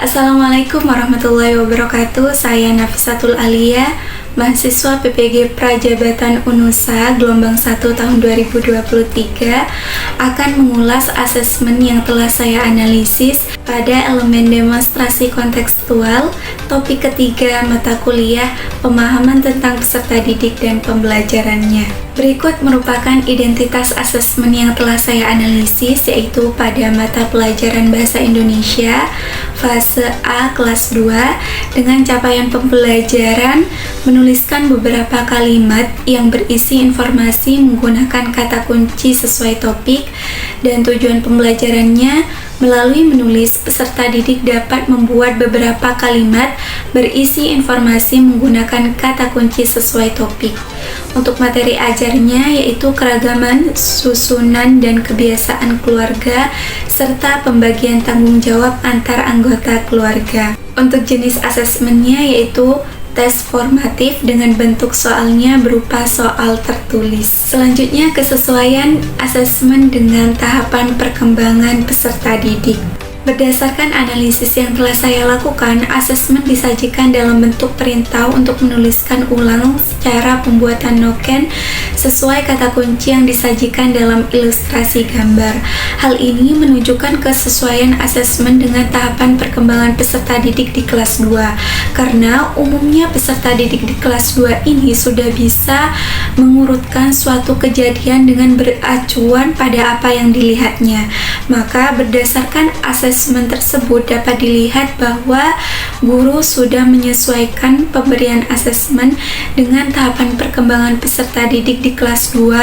Assalamualaikum warahmatullahi wabarakatuh. Saya Nafisatul Alia, mahasiswa PPG Prajabatan Unusa gelombang 1 tahun 2023 akan mengulas asesmen yang telah saya analisis pada elemen demonstrasi kontekstual topik ketiga mata kuliah pemahaman tentang peserta didik dan pembelajarannya. Berikut merupakan identitas asesmen yang telah saya analisis, yaitu pada mata pelajaran Bahasa Indonesia fase A kelas 2 dengan capaian pembelajaran menuliskan beberapa kalimat yang berisi informasi menggunakan kata kunci sesuai topik, dan tujuan pembelajarannya melalui menulis peserta didik dapat membuat beberapa kalimat berisi informasi menggunakan kata kunci sesuai topik. Untuk materi ajarnya yaitu keragaman, susunan, dan kebiasaan keluarga, serta pembagian tanggung jawab antar anggota keluarga. Untuk jenis asesmennya yaitu tes formatif dengan bentuk soalnya berupa soal tertulis. Selanjutnya, kesesuaian asesmen dengan tahapan perkembangan peserta didik. Berdasarkan analisis yang telah saya lakukan, asesmen disajikan dalam bentuk perintah untuk menuliskan ulang cara pembuatan noken sesuai kata kunci yang disajikan dalam ilustrasi gambar. Hal ini menunjukkan kesesuaian asesmen dengan tahapan perkembangan peserta didik di kelas 2, karena umumnya peserta didik di kelas 2 ini sudah bisa mengurutkan suatu kejadian dengan beracuan pada apa yang dilihatnya. Maka berdasarkan asesmen tersebut dapat dilihat bahwa guru sudah menyesuaikan pemberian asesmen dengan tahapan perkembangan peserta didik di kelas 2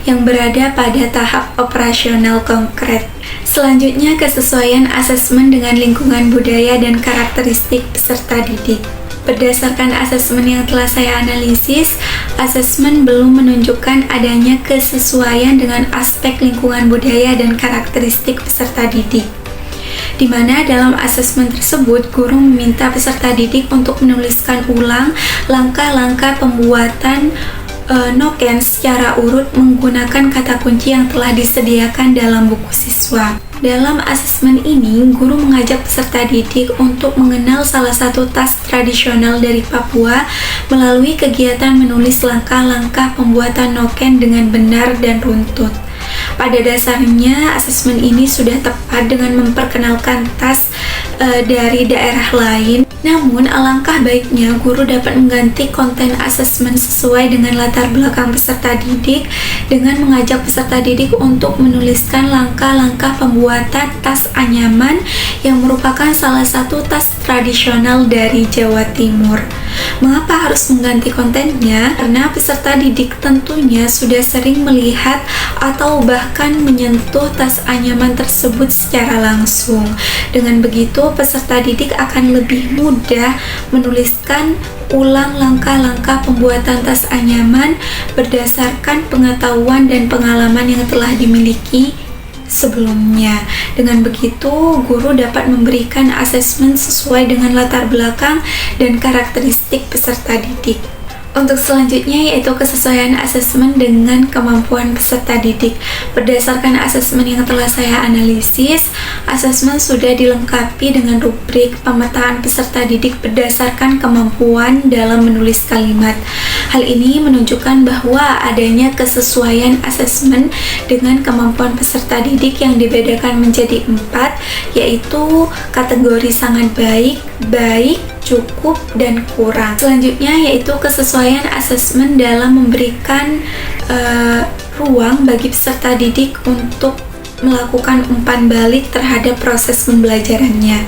yang berada pada tahap operasional konkret. Selanjutnya, kesesuaian asesmen dengan lingkungan budaya dan karakteristik peserta didik. Berdasarkan asesmen yang telah saya analisis, asesmen belum menunjukkan adanya kesesuaian dengan aspek lingkungan budaya dan karakteristik peserta didik, di mana dalam asesmen tersebut guru meminta peserta didik untuk menuliskan ulang langkah-langkah pembuatan noken secara urut menggunakan kata kunci yang telah disediakan dalam buku siswa. Dalam asesmen ini, guru mengajak peserta didik untuk mengenal salah satu tas tradisional dari Papua melalui kegiatan menulis langkah-langkah pembuatan noken dengan benar dan runtut. Pada dasarnya, asesmen ini sudah tepat dengan memperkenalkan tas dari daerah lain. Namun, alangkah baiknya guru dapat mengganti konten asesmen sesuai dengan latar belakang peserta didik dengan mengajak peserta didik untuk menuliskan langkah-langkah pembuatan tas anyaman yang merupakan salah satu tas tradisional dari Jawa Timur. Mengapa harus mengganti kontennya? Karena peserta didik tentunya sudah sering melihat atau bahkan menyentuh tas anyaman tersebut secara langsung. Dengan begitu, peserta didik akan lebih mudah menuliskan ulang langkah-langkah pembuatan tas anyaman berdasarkan pengetahuan dan pengalaman yang telah dimiliki sebelumnya. Dengan begitu, guru dapat memberikan asesmen sesuai dengan latar belakang dan karakteristik peserta didik. Untuk selanjutnya yaitu kesesuaian asesmen dengan kemampuan peserta didik. Berdasarkan asesmen yang telah saya analisis, asesmen sudah dilengkapi dengan rubrik pemetaan peserta didik berdasarkan kemampuan dalam menulis kalimat. Hal ini menunjukkan bahwa adanya kesesuaian asesmen dengan kemampuan peserta didik yang dibedakan menjadi 4, yaitu kategori sangat baik, baik, cukup, dan kurang. Selanjutnya yaitu kesesuaian asesmen dalam memberikan ruang bagi peserta didik untuk melakukan umpan balik terhadap proses pembelajarannya.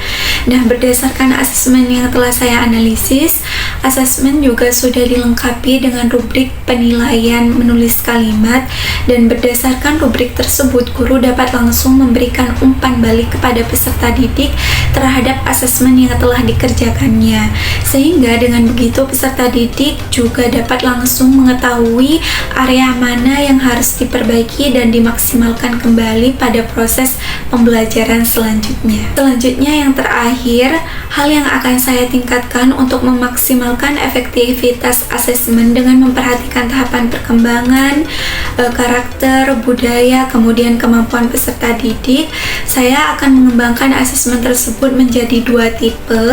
Nah, berdasarkan asesmen yang telah saya analisis, asesmen juga sudah dilengkapi dengan rubrik penilaian menulis kalimat, dan berdasarkan rubrik tersebut guru dapat langsung memberikan umpan balik kepada peserta didik terhadap asesmen yang telah dikerjakannya, sehingga dengan begitu peserta didik juga dapat langsung mengetahui area mana yang harus diperbaiki dan dimaksimalkan kembali pada proses pembelajaran selanjutnya. Selanjutnya yang terakhir, Hal yang akan saya tingkatkan untuk memaksimalkan efektivitas asesmen dengan memperhatikan tahapan perkembangan, karakter, budaya, kemudian kemampuan peserta didik. Saya akan mengembangkan asesmen tersebut menjadi 2 tipe,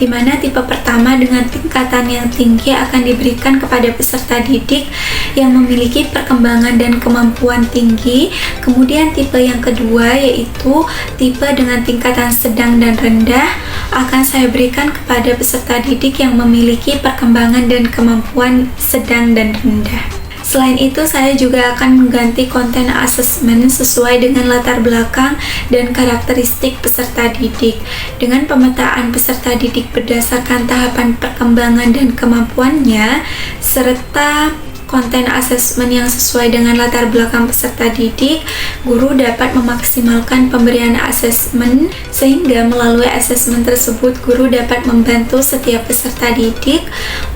di mana tipe pertama dengan tingkatan yang tinggi akan diberikan kepada peserta didik yang memiliki perkembangan dan kemampuan tinggi. Kemudian tipe yang kedua yaitu tipe dengan tingkatan sedang dan rendah akan saya berikan kepada peserta didik yang memiliki perkembangan dan kemampuan sedang dan rendah. Selain itu, saya juga akan mengganti konten asesmen sesuai dengan latar belakang dan karakteristik peserta didik. Dengan pemetaan peserta didik berdasarkan tahapan perkembangan dan kemampuannya, serta konten asesmen yang sesuai dengan latar belakang peserta didik, guru dapat memaksimalkan pemberian asesmen sehingga melalui asesmen tersebut guru dapat membantu setiap peserta didik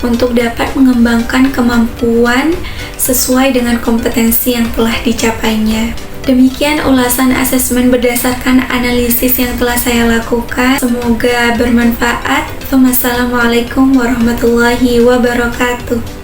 untuk dapat mengembangkan kemampuan sesuai dengan kompetensi yang telah dicapainya. Demikian ulasan asesmen berdasarkan analisis yang telah saya lakukan. Semoga bermanfaat. Wassalamualaikum warahmatullahi wabarakatuh.